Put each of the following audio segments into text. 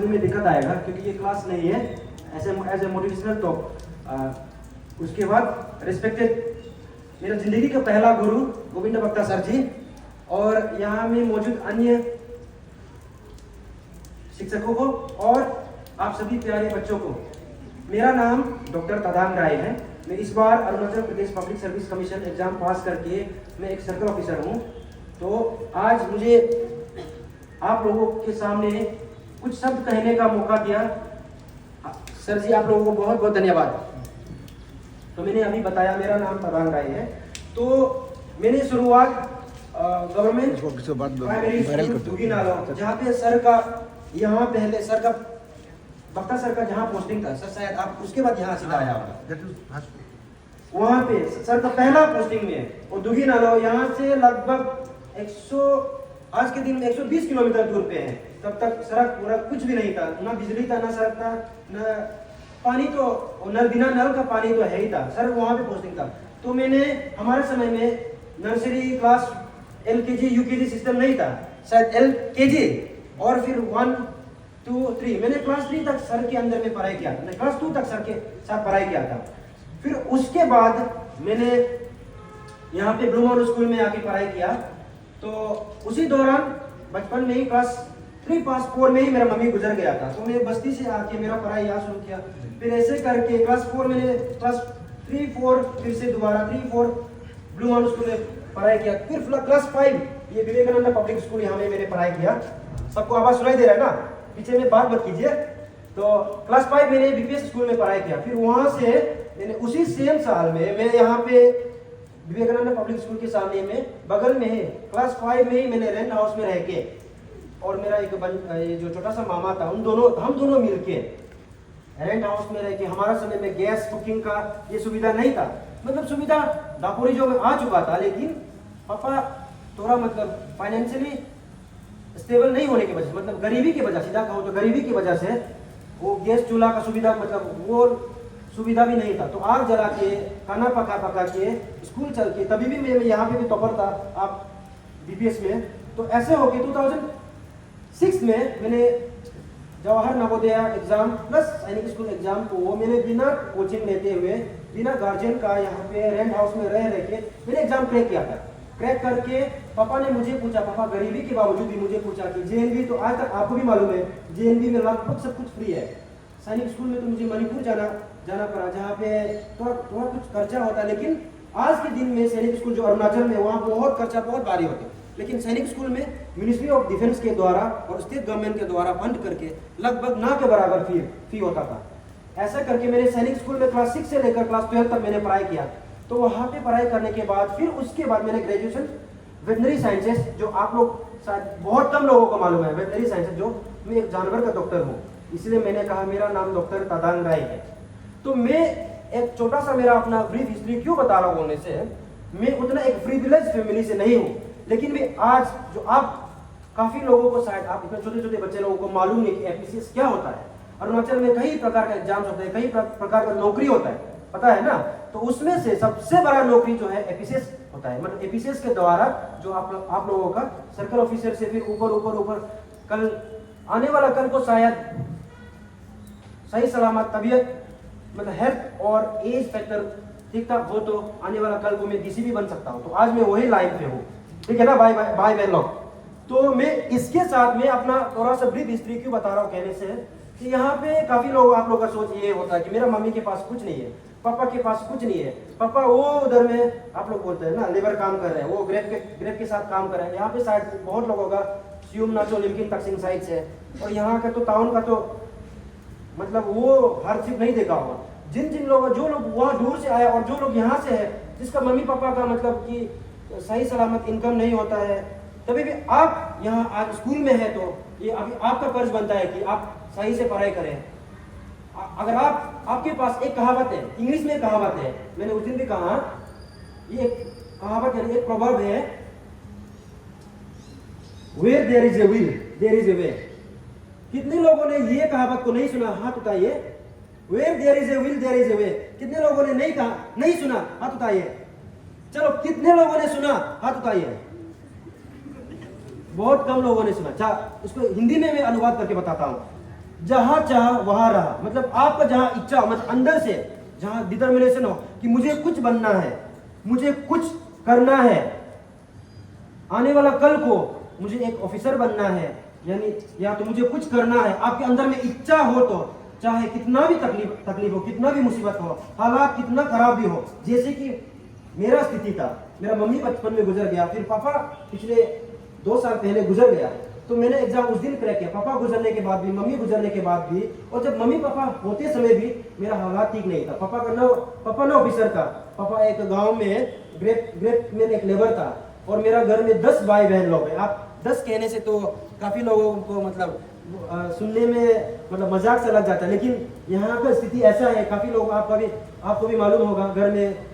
में दिक्कत आएगा क्योंकि ये क्लास नहीं है एज ए मोटिवेशनल टॉक। उसके बाद रिस्पेक्टेड मेरा जिंदगी का पहला गुरु गोविंद बख्ता सर जी और यहाँ में मौजूद अन्य शिक्षकों को और आप सभी प्यारे बच्चों को, मेरा नाम डॉक्टर तदांग राय है। मैं इस बार Arunachal Pradesh public service commission exam pass करके मैं एक सर्कल ऑफिसर हूँ। तो आज मुझे आप लोगों के सामने कुछ शब्द कहने का मौका दिया। सर जी आप लोगों को बहुत बहुत धन्यवाद। तो मैंने अभी बताया मेरा नाम तदांग राय है। तो मैंने शुरुआत गवर्नमेंट प्राइमरी स्कूल दुगीनाला, जहाँ पे सर का यहाँ पहले सर का बख्ता सर का जहाँ पोस्टिंग था, सर शायद आप उसके बाद यहाँ सीधा आया होगा, वहाँ पे सर का पहला पोस्टिंग में है। और दुगीनाला यहाँ से लगभग 100 आज के दिन में 120 किलोमीटर दूर पे है। तब तक सड़क पूरा कुछ भी नहीं था, ना बिजली था, ना सड़क था, ना पानी, तो नल बिना नल का पानी तो है ही था। सर वहाँ पे पोस्टिंग था। तो मैंने हमारे समय में nursery class LKG UKG system नहीं था, शायद LKG और फिर 1 2 3 मैंने क्लास 3 तक सर के अंदर में पढ़ाई किया था, क्लास 2 तक सर के साथ पढ़ाई किया था। फिर उसके बाद मैंने यहाँ पे ब्लू माउंटेन स्कूल में आके पढ़ाई किया। तो उसी दौरान बचपन में ही क्लास 3 पास 4 में ही मेरा मम्मी गुजर गया था। तो मैं बस्ती से आके मेरा पढ़ाई यहाँ शुरू किया। फिर ऐसे करके क्लास 4 मैंने क्लास 3 4 फिर से दोबारा 3 4 ब्लू माउंटेन स्कूल में पढ़ाई किया। फिर क्लास 5 ये विवेकानंद पब्लिक स्कूल यहाँ में मैंने पढ़ाई किया। सबको आवाज सुनाई दे रहा है ना, पीछे में बात मत कीजिए। तो क्लास 5 मैंने BPS स्कूल में पढ़ाई किया। फिर वहां से मैंने उसी सेम साल में मैं यहाँ पे विवेकानंद पब्लिक स्कूल के सामने में बगल में है क्लास 5 में ही मैंने रेंट हाउस में रह के, और मेरा एक जो छोटा सा मामा था, हम दोनों मिलके रेंट हाउस में रह के, हमारा समय में गैस कुकिंग का ये सुविधा नहीं था, मतलब सुविधा दापोरी जो में आ चुका था, लेकिन पापा थोड़ा मतलब फाइनेंशियली स्टेबल नहीं होने की वजह से, मतलब गरीबी की वजह से, सीधा कहूँ तो गरीबी की वजह से वो गैस चूल्हा का सुविधा, मतलब वो सुविधा भी नहीं था। तो आग जला के खाना पका के स्कूल चल के, तभी भी मैं यहाँ पे भी टॉपर था आप BPS में। तो ऐसे हो गए 2006 में मैंने जवाहर नवोदय एग्जाम प्लस सैनिक स्कूल एग्जाम को वो मैंने बिना कोचिंग लेते हुए, बिना गार्जियन का यहाँ पे रेंट हाउस में रह के मैंने एग्जाम क्रैक किया था। क्रैक करके पापा ने मुझे पूछा, पापा गरीबी के बावजूद भी मुझे पूछा कि JNV, तो आज तक आपको भी मालूम है JNV में लगभग सब कुछ फ्री है। सैनिक स्कूल में तो मुझे मणिपुर जाना पड़ा, जहाँ पे थोड़ा कुछ खर्चा होता है। लेकिन आज के दिन में सैनिक स्कूल जो अरुणाचल में, वहाँ बहुत खर्चा बहुत भारी होता है। लेकिन सैनिक स्कूल में मिनिस्ट्री ऑफ डिफेंस के द्वारा और स्टेट गवर्नमेंट के द्वारा फंड करके लगभग ना के बराबर फी होता था। ऐसा करके मैंने सैनिक स्कूल में क्लास 6 से लेकर क्लास 12 तक मैंने पढ़ाई किया। तो वहाँ पे पढ़ाई करने के बाद फिर उसके बाद मैंने ग्रेजुएशन वेटनरी साइंसेस, जो आप लोग शायद बहुत कम लोगों को मालूम है, वेटनरी साइंसेस, जो मैं एक जानवर का डॉक्टर हूँ, इसलिए मैंने कहा मेरा नाम डॉक्टर तदांग राय है। तो मैं एक छोटा सा मेरा अपना ब्रीफ हिस्ट्री क्यों बता रहा हूँ होने से, मैं उतना एक प्रिविलेज फैमिली से नहीं हूँ, लेकिन मैं आज जो आप काफी लोगों को, शायद आप इतने छोटे छोटे बच्चे लोगों को मालूम है कि APCS क्या होता है। अरुणाचल में कई प्रकार का एग्जाम्स होते हैं, कई प्रकार का नौकरी होता है, पता है ना। तो उसमें से सबसे बड़ा नौकरी जो है APCS होता है। मतलब APCS के द्वारा जो आप लोगों का सर्कल ऑफिसर से फिर ऊपर कल आने वाला कल को शायद सही सलामत तबीयत, मतलब हेल्थ और एज फैक्टर ठीक ठाक हो तो आने वाला कल को मैं DCP बन सकता हूँ। तो आज मैं वही लाइन पे हूँ, ठीक है ना भाई बहन लोग। तो मैं इसके साथ में अपना थोड़ा सा ब्रीफ हिस्ट्री क्यों बता रहा हूँ कहने से कि यहाँ पे काफी लोग, आप लोगों का सोच ये होता है कि मेरा मम्मी के पास कुछ नहीं है, पापा के पास कुछ नहीं है, पापा वो उधर में आप लोग बोलते हैं ना लेबर काम कर रहे हैं, वो ग्रेप के साथ काम कर रहे हैं। यहाँ पे शायद बहुत लोगों का सियुम नाचो लिमकिन तकसिंग साइड से, और यहाँ का तो टाउन का तो मतलब वो हर चीज नहीं देखा होगा। जिन लोगों, जो लोग वहाँ दूर से आया और जो लोग यहाँ से है, जिसका मम्मी पापा का मतलब कि सही सलामत इनकम नहीं होता है, तभी भी आप यहाँ आज स्कूल में है, तो ये अभी आपका फर्ज बनता है कि आप सही से पढ़ाई करें। अगर आपके पास एक कहावत है, इंग्लिश में कहावत है, मैंने उस दिन भी कहा, ये कहावत है, एक प्रोवर्ब है, Where there is a will, there is a way। कितने लोगों ने ये कहावत को नहीं सुना, हाथ उठाइए। Where there is a will, there is a way। कितने लोगों ने नहीं सुना, हाथ उठाइए। चलो कितने लोगों ने सुना, हाथ उठाइए। बहुत कम लोगों ने सुना। अच्छा, उसको हिंदी में मैं अनुवाद करके बताता हूँ। जहां चाह वहां रहा, मतलब आपका जहां इच्छा, मतलब अंदर से जहां डिटर्मिनेशन हो कि मुझे कुछ बनना है, मुझे कुछ करना है, आने वाला कल को मुझे एक ऑफिसर बनना है, यानी या तो मुझे कुछ करना है, आपके अंदर में इच्छा हो तो चाहे कितना भी तकलीफ हो, कितना भी मुसीबत हो, हालात कितना खराब भी हो, जैसे कि मेरा स्थिति था, मेरा मम्मी बचपन में गुजर गया, फिर पापा पिछले 2 साल पहले गुजर गया, तो मैंने एग्जाम उस दिन क्रैक किया, पापा गुजरने के बाद भी, मम्मी गुजरने के बाद भी, और जब मम्मी पापा होते समय भी मेरा हालात ठीक नहीं था। पापा ना ऑफिसर था, पापा एक गांव में ग्रेप में एक लेबर था, और मेरा घर में 10 भाई बहन लोग हैं। आप 10 कहने से तो काफी लोगों को मतलब सुनने में मतलब मजाक सा लग जाता है, लेकिन यहाँ का स्थिति ऐसा है, काफी लोग आपको भी मालूम होगा, घर में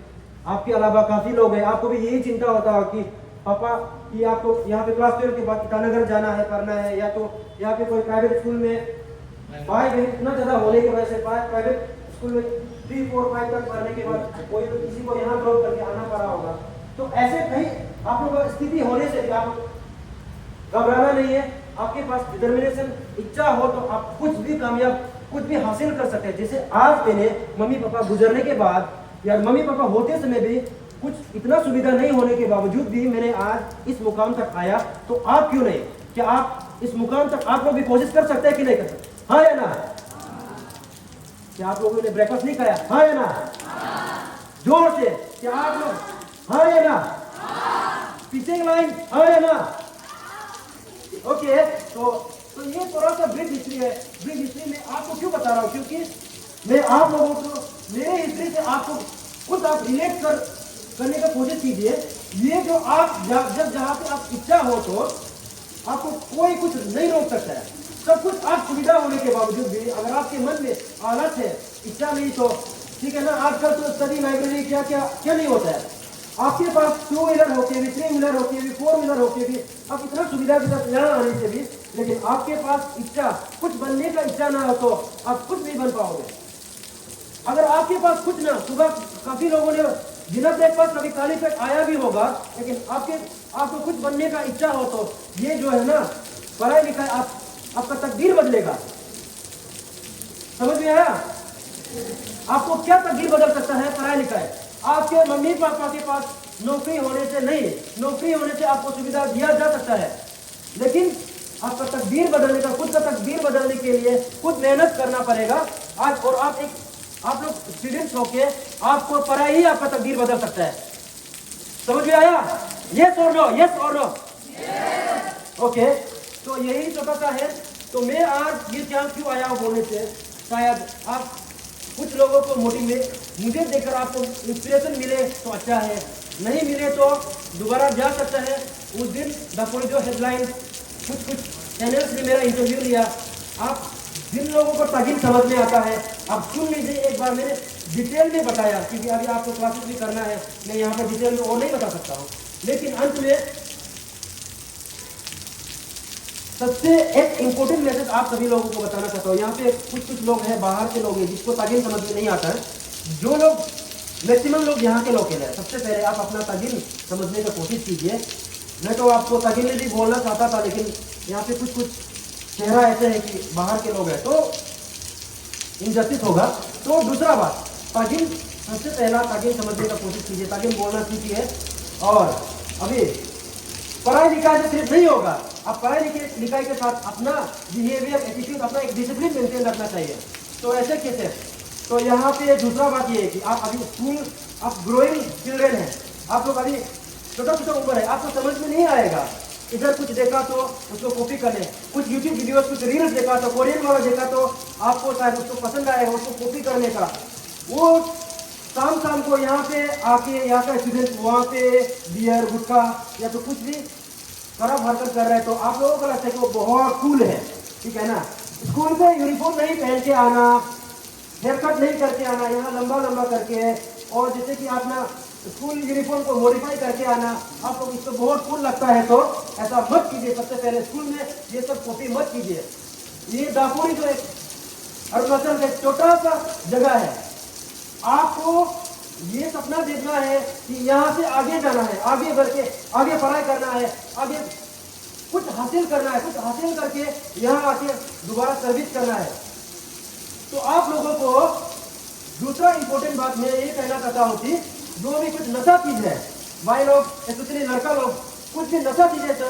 आपके अलावा काफी लोग हैं, आपको भी यही चिंता होता है कि पापा कि आपको यहाँ पे क्लास 12 के बाद ईटानगर जाना है, करना है, या तो यहाँ पे कोई प्राइवेट स्कूल में भाई बहन इतना ज्यादा होने की वजह से प्राइवेट स्कूल में 3, 4, 5 तक पढ़ने के बाद कोई तो किसी को यहाँ ड्रॉप करके आना पड़ा होगा। तो ऐसे कहीं आप लोगों को स्थिति होने से भी आप घबराना नहीं है, आपके पास डिटर्मिनेशन, इच्छा हो तो आप कुछ भी कामयाब, कुछ भी हासिल कर सकते हैं। जैसे आज मैंने मम्मी पापा गुजरने के बाद या मम्मी पापा होते समय भी कुछ इतना सुविधा नहीं होने के बावजूद भी मैंने आज इस मुकाम तक आया, तो आप क्यों नहीं? क्या आप इस मुकाम तक आप लोग भी कोशिश कर सकते हैं कि नहीं कर सकते? हाँ या ना? क्या आप लोगों ने ब्रेकफास्ट नहीं खाया? हाँ या ना? जोर से क्या आप लोग हाँ या ना? पीछे लाइन हाँ या ना? ओके, तो ये थोड़ा सा ब्रीफ हिस्ट्री है। ब्रीफ हिस्ट्री में आपको क्यों बता रहा हूँ, क्योंकि मैं आप लोगों को मेरे हिस्ट्री से आपको खुद आप रिलेट करने का कोशिश कीजिए। ये जो आप जब जहाँ पे आप इच्छा हो तो आपको कोई कुछ नहीं रोक सकता है। सब कुछ आप सुविधा होने के बावजूद भी अगर आपके मन में आलस है, इच्छा नहीं, तो ठीक है ना। आजकल तो स्टडी लाइब्रेरी क्या नहीं होता है, आपके पास 2 व्हीलर होके भी, 3 व्हीलर होके भी, 4 व्हीलर होके भी, आप इतना सुविधा के साथ यहाँ आने से भी, लेकिन आपके पास इच्छा, कुछ बनने का इच्छा ना हो तो आप कुछ नहीं बन पाओगे। अगर आपके पास कुछ ना, सुबह काफी लोगों ने बिना ब्रेकफास्ट कभी खाली पेट आया भी होगा, लेकिन आपको कुछ बनने का इच्छा हो तो ये जो है ना पढ़ाई लिखाई आपका तकदीर बदलेगा। समझ में आया? आपको क्या तकदीर बदल सकता है? पढ़ाई लिखाई। आपके मम्मी पापा के पास नौकरी होने से नहीं, नौकरी होने से आपको सुविधा दिया जा सकता है, लेकिन आपका तकदीर बदलने का, खुद का तकदीर बदलने के लिए खुद मेहनत करना पड़ेगा आज। और आप लोग स्टूडेंट्स होके आपको पढ़ाई ही आपका तकदीर बदल सकता है। समझ में आया? यस और नो? यस और नो? ओके, तो यही छोटा सा है। तो मैं आज ये क्यों आया हूँ बोलने से, शायद आप कुछ लोगों को मोटिवेट, मुझे देखकर आपको इंस्पिरेशन मिले तो अच्छा है, नहीं मिले तो दोबारा जा सकता है। उस दिन जो हेडलाइन कुछ चैनल्स ने मेरा इंटरव्यू लिया, आप जिन लोगों को तगीर समझ में आता है आप सुन लीजिए एक बार। मैंने डिटेल में बताया, क्योंकि अभी आपको क्लासेस भी करना है, मैं यहाँ पर डिटेल में और नहीं बता सकता हूँ, लेकिन अंत में सबसे एक इम्पोर्टेंट मैसेज आप सभी लोगों को बताना चाहता हूँ। यहाँ पे कुछ लोग हैं, बाहर के लोग हैं जिसको तगीर समझ में नहीं आता है। जो लोग मैक्सिमम लोग यहाँ के लोग हैं, सबसे पहले आप अपना तगीर समझने की कोशिश कीजिए। मैं तो आपको तगीर में भी बोलना चाहता था, लेकिन यहाँ पे कुछ चेहरा ऐसे है कि बाहर के लोग हैं तो इनजस्टिस होगा। तो दूसरा बात, तगीर सबसे पहला तगीर समझने का कोशिश कीजिए, तगीर बोलना सीखिए। और अभी पढ़ाई लिखाई से सिर्फ नहीं होगा, आप पढ़ाई लिखाई के साथ अपना बिहेवियर, एटीट्यूड, अपना एक डिसिप्लिन मेंटेन रखना चाहिए। तो ऐसे कैसे? तो यहाँ पे दूसरा बात ये है कि आप अभी स्कूल, आप ग्रोइंग चिल्ड्रेन हैं, आप लोग अभी छोटा उम्र है, आपको समझ में नहीं आएगा। इधर कुछ देखा तो उसको कॉपी कर ले, कुछ यूट्यूब वीडियोस, कुछ रील्स देखा तो, कोरियन वाला देखा तो आपको शायद उसको पसंद आएगा, उसको कॉपी करने का। वो शाम को यहाँ पे आके यहाँ का स्टूडेंट वहाँ पे बियर, गुटखा या तो कुछ भी खराब हरकत कर रहा है, तो आप लोगों को लगता है कि वो बहुत कूल है, ठीक है ना। स्कूल में यूनिफॉर्म नहीं पहन के आना, हेयर कट नहीं करके आना, यहाँ लंबा करके, और जैसे कि अपना स्कूल यूनिफॉर्म को मॉडिफाई करके आना, आपको इसको बहुत कूल लगता है, तो ऐसा मत कीजिए। सबसे पहले स्कूल में ये सब कॉपी मत कीजिए। ये दापोरी जो एक अरुणाचल का छोटा सा जगह है, आपको ये सपना देखना है कि यहाँ से आगे जाना है, आगे बढ़ के आगे पढ़ाई करना है, आगे कुछ हासिल करना है, कुछ हासिल करके यहाँ आके दोबारा सर्विस करना है। तो आप लोगों को दूसरा इंपॉर्टेंट बात मैं ये कहना चाहता हूँ कि जो भी कुछ नशा चीज है, भाई लोग स्पेशली लड़का लोग, कुछ भी नशा चीज है तो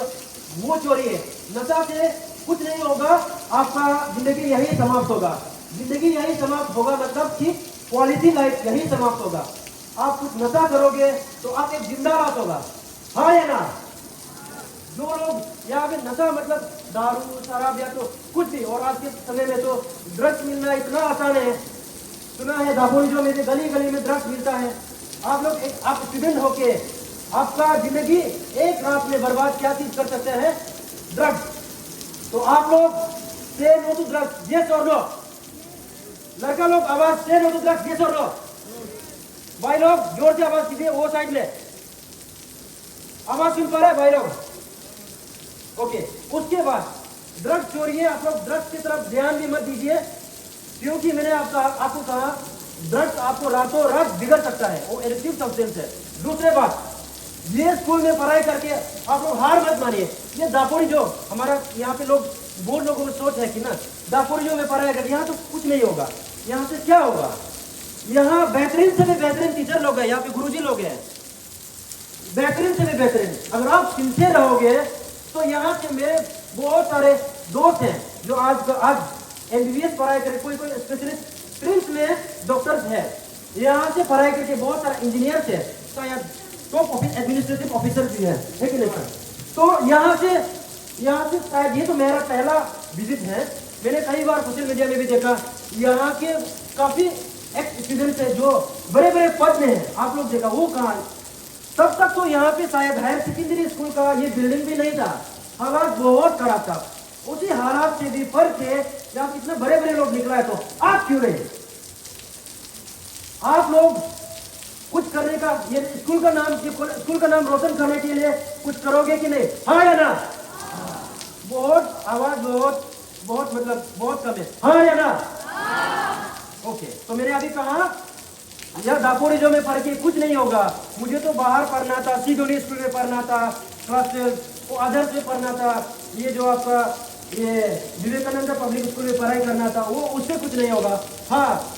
वो छोड़िए। नशा से कुछ नहीं होगा, आपका जिंदगी यही समाप्त होगा। जिंदगी यही समाप्त होगा मतलब कि क्वालिटी लाइफ यही समाप्त होगा। आप कुछ नशा करोगे तो आप एक जिंदा रात होगा, हाँ या ना। जो लोग यहाँ पे नशा मतलब दारू शराब या तो कुछ भी, और आज के समय में तो ड्रग्स मिलना इतना आसान है। सुना है दापोरिजो में गली गली में ड्रग्स मिलता है। आप लोग आप स्टूडेंट होके आपका जिंदगी एक रात में बर्बाद क्या चीज कर सकते हैं? ड्रग्स। तो आप लोग से नो टू ड्रग्स, यस और नो? लड़का लोग आवाज से नो टू ड्रग्स, यस और नो? भाई लोग जोर से आवाज कीजिए, वो साइड में आवाज सुन पा रहे हैं भाई लोग? ओके। उसके बाद ड्रग्स छोड़िए, आप लोग ड्रग्स की तरफ ध्यान भी मत दीजिए, क्योंकि मैंने आपको कहा ड्रग्स आपको रातों रात बिगड़ सकता है, वो एडिक्टिव सब्सटेंस है। दूसरे बात, ये स्कूल में पढ़ाई करके आप लोग हार मत मानिए। ये दापोरिजो हमारा यहाँ पे लोग बहुत लोगों में सोच है कि ना दापोरिजो में पढ़ाई करके यहाँ तो कुछ नहीं होगा। यहाँ से क्या होगा? यहाँ बेहतरीन से भी बेहतरीन टीचर लोग हैं, यहाँ पे गुरुजी लोग हैं, बेहतरीन से भी बेहतरीन। अगर आप सिंसियर रहोगे तो यहाँ से मेरे बहुत सारे दोस्त हैं जो आज एमबीबीएस पढ़ाई करके, कोई स्पेशलिस्ट ट्रिम्स में डॉक्टर्स है, यहाँ से पढ़ाई करके बहुत सारे इंजीनियर्स है, शायद टॉप एडमिनिस्ट्रेटिव ऑफिसर भी है कि नहीं सर? तो यहाँ से शायद ये तो मेरा पहला विजिट है। मैंने कई बार सोशल मीडिया में भी देखा, यहाँ के काफी एक्स स्टूडेंट्स है जो बड़े बड़े पद में है। आप लोग देखा वो कहाँ? तब तक तो यहाँ पे शायद हायर सेकेंडरी स्कूल का ये बिल्डिंग भी नहीं था, हालात बहुत खराब था। उसी हालात से भी फर्क है जब इतने बड़े बड़े लोग निकला है, तो आप क्यों नहीं? आप लोग कुछ करने का, ये स्कूल का नाम रोशन करने के लिए कुछ करोगे कि नहीं, हाँ या ना? बहुत आवाज बहुत मतलब बहुत कम है, हाँ या ना? ओके। तो मैंने अभी कहा यार दापोरिजो में पढ़ के कुछ नहीं होगा, मुझे तो बाहर पढ़ना था, सीडोनी स्कूल में पढ़ना था, क्लास 12 वो अदर्स में पढ़ना था, ये जो आपका ये विवेकानंद पब्लिक स्कूल में पढ़ाई करना था, वो उससे कुछ नहीं होगा। हाँ,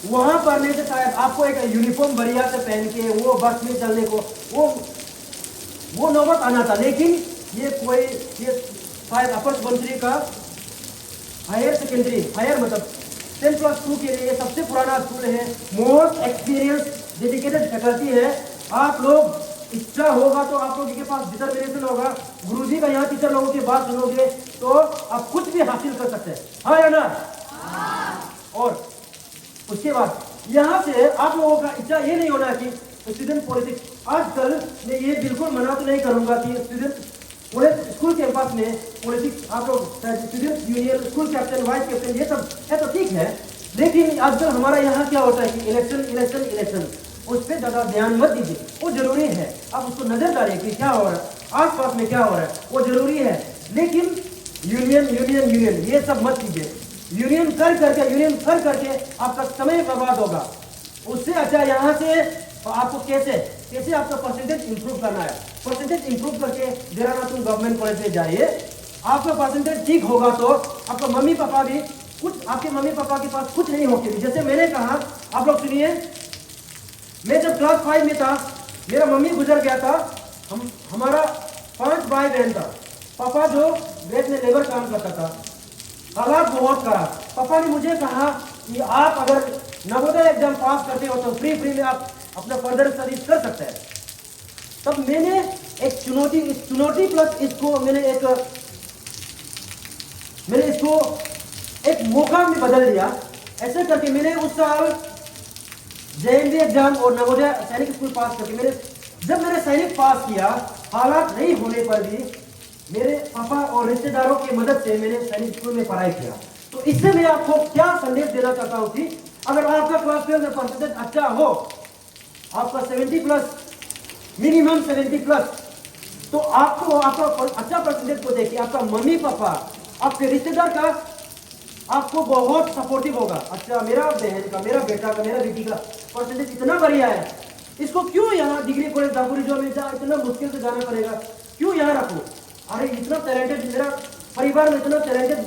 वहां पढ़ने से शायद आपको एक यूनिफॉर्म बढ़िया से पहन के वो बस में चलने को वो नौबत आना था। लेकिन ये शायद अपर सुबनसिरी का हायर सेकेंडरी, हायर मतलब 10+2 के लिए सबसे पुराना स्कूल है, मोस्ट एक्सपीरियंस डेडिकेटेड फैकल्टी है। आप लोग इच्छा होगा तो आप लोगों के पास डिटर्मिनेशन होगा, गुरुजी का यहाँ टीचर लोगों की बात सुनोगे तो आप कुछ भी हासिल कर सकते हैं, हाँ या ना? और उसके बाद यहाँ से आप लोगों का इच्छा ये नहीं होना कि स्टूडेंट पॉलिटिक्स। आजकल मैं ये बिल्कुल मना तो नहीं करूंगा कि स्टूडेंट स्कूल कैंपस में पॉलिटिक्स, आप लोग student union, school captain, vice captain, ये सब है तो ठीक है। लेकिन आजकल हमारा यहाँ क्या होता है कि इलेक्शन, उस पर ज्यादा ध्यान मत दीजिए। वो जरूरी है, आप उसको नजर डालिए कि क्या हो रहा है आसपास में, क्या हो रहा है, वो जरूरी है। लेकिन यूनियन ये सब मत कीजिए। यूनियन कर करके आपका समय बर्बाद होगा। उससे अच्छा यहाँ से आपको कैसे आपका परसेंटेज इंप्रूव करना है। परसेंटेज इंप्रूव करके देहरादून गवर्नमेंट कॉलेज में जाइए। आपका परसेंटेज ठीक होगा तो आपका मम्मी पापा भी कुछ, आपके मम्मी पापा के पास कुछ नहीं होके भी, जैसे मैंने कहा, आप लोग सुनिए, मैं जब क्लास 5 में था मेरा मम्मी गुजर गया था। हमारा 5 भाई बहन था। पापा जो वेट में लेबर काम करता था, हालात बहुत खराब। पापा ने मुझे कहा कि आप अगर नवोदय एग्जाम पास करते हो तो फ्री में आप अपना फर्दर स्टडीज कर सकते हैं। तब मैंने एक चुनौती प्लस इसको मैंने इसको एक मौका में बदल दिया। ऐसे करके मैंने उस साल जेएनवी एग्जाम और नवोदय सैनिक स्कूल पास करके जब मैंने सैनिक पास किया, हालात नहीं होने पर भी मेरे पापा और रिश्तेदारों की मदद से मैंने सैनिक स्कूल में पढ़ाई किया। तो इससे मैं आपको क्या संदेश देना चाहता हूँ कि अगर आपका क्लास 12 में परसेंटेज अच्छा हो, आपका 70+, मिनिमम 70+, तो आपको आपका अच्छा परसेंटेज को देखिए आपका मम्मी पापा, आपके रिश्तेदार का आपको बहुत सपोर्टिव होगा। अच्छा, मेरा बहन का, मेरा बेटा का, मेरा बेटी का परसेंटेज इतना बढ़िया है, इसको क्यों यहाँ डिग्री कॉलेज दापोरिजो में इतना मुश्किल से जाना पड़ेगा, क्यों यहाँ रखूँ? अरे इतना टैलेंटेड, मेरा परिवार में इतना टैलेंटेड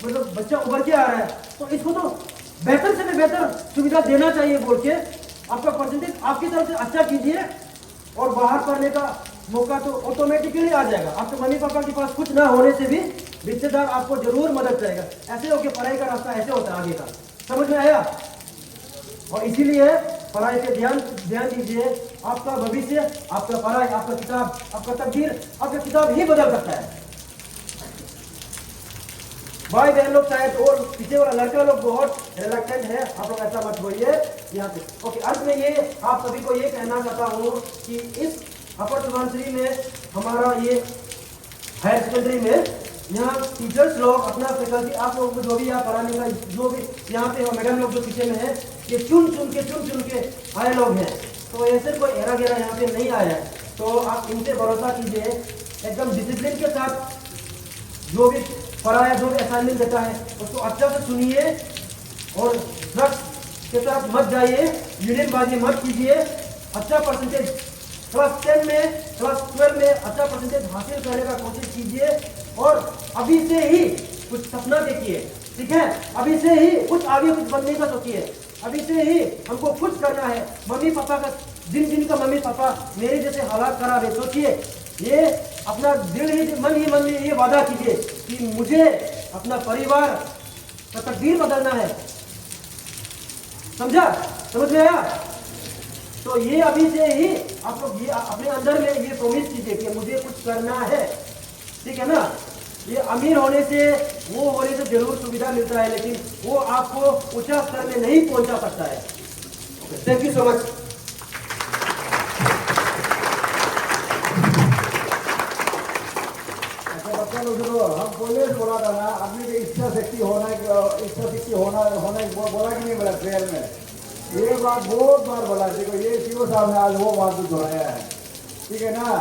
मतलब बच्चा उभर के आ रहा है, तो इसको तो बेहतर से बेहतर सुविधा देना चाहिए बोल के आपका परसेंटेज आपकी तरफ से अच्छा कीजिए और बाहर पढ़ने का मौका तो ऑटोमेटिकली आ जाएगा। आपके मम्मी पापा के पास कुछ ना होने से भी रिश्तेदार आपको जरूर मदद करेगा। ऐसे होके पढ़ाई का रास्ता ऐसे होता है आगे का, समझ में आया? और इसीलिए पढ़ाई पे ध्यान दीजिए। आपका भविष्य, आपका पढ़ाई, आपका किताब, आपका तकदीर, आपका किताब ही बदल सकता है। भाई बहन लोग शायद और पीछे वाला लड़का लोग बहुत रिलक्टेंट है, आप लोग ऐसा मत होइए यहाँ पे। ओके, अंत में ये आप सभी को ये कहना चाहता हूँ कि इस अपर सुबनसिरी में हमारा ये हायर सेकेंडरी में यहाँ टीचर्स लोग अपना फैकल्टी, आप लोगों को जो भी यहाँ पढ़ाने का जो भी यहाँ पे मैडम लोग जो पीछे में है, ये चुन चुन के आए लोग हैं। तो ऐसे कोई एरा गेरा यहाँ पे नहीं आया है। तो आप इनसे भरोसा कीजिए, एकदम डिसिप्लिन के साथ जो भी पढ़ाया, जो भी असाइनमेंट देता है उसको अच्छा से सुनिए और ट्रस्ट के साथ मत जाइए, यूनियनबाजी मत कीजिए। अच्छा परसेंटेज क्लास 10 में, क्लास 12 में अच्छा परसेंटेज हासिल करने का कोशिश कीजिए और अभी से ही कुछ सपना देखिए, ठीक है? अभी से ही कुछ आगे कुछ बनने का सोचिए, अभी से ही हमको कुछ करना है। मम्मी पापा का जिन का मम्मी पापा मेरे जैसे हालात खराब है, सोचिए, ये अपना दिल ही मन में ये वादा कीजिए कि मुझे अपना परिवार का तकदीर बदलना है। समझा? समझ में आया? तो ये अभी से ही आप लोग ये अपने अंदर में ये प्रॉमिस कीजिए कि मुझे कुछ करना है, ठीक है ना? ये अमीर होने से, वो होने से जरूर सुविधा मिलता है, लेकिन वो आपको ऊंचा स्तर में नहीं पहुंचा सकता है। Thank you so much. हम पुलिस बोला था ना, आदमी की इच्छा शक्ति होना बोला कि नहीं बोला प्रेयर में, ये बात बहुत बार बोला। देखो ये सीओ साहब ने आज वो बात दोहराया है, ठीक है ना?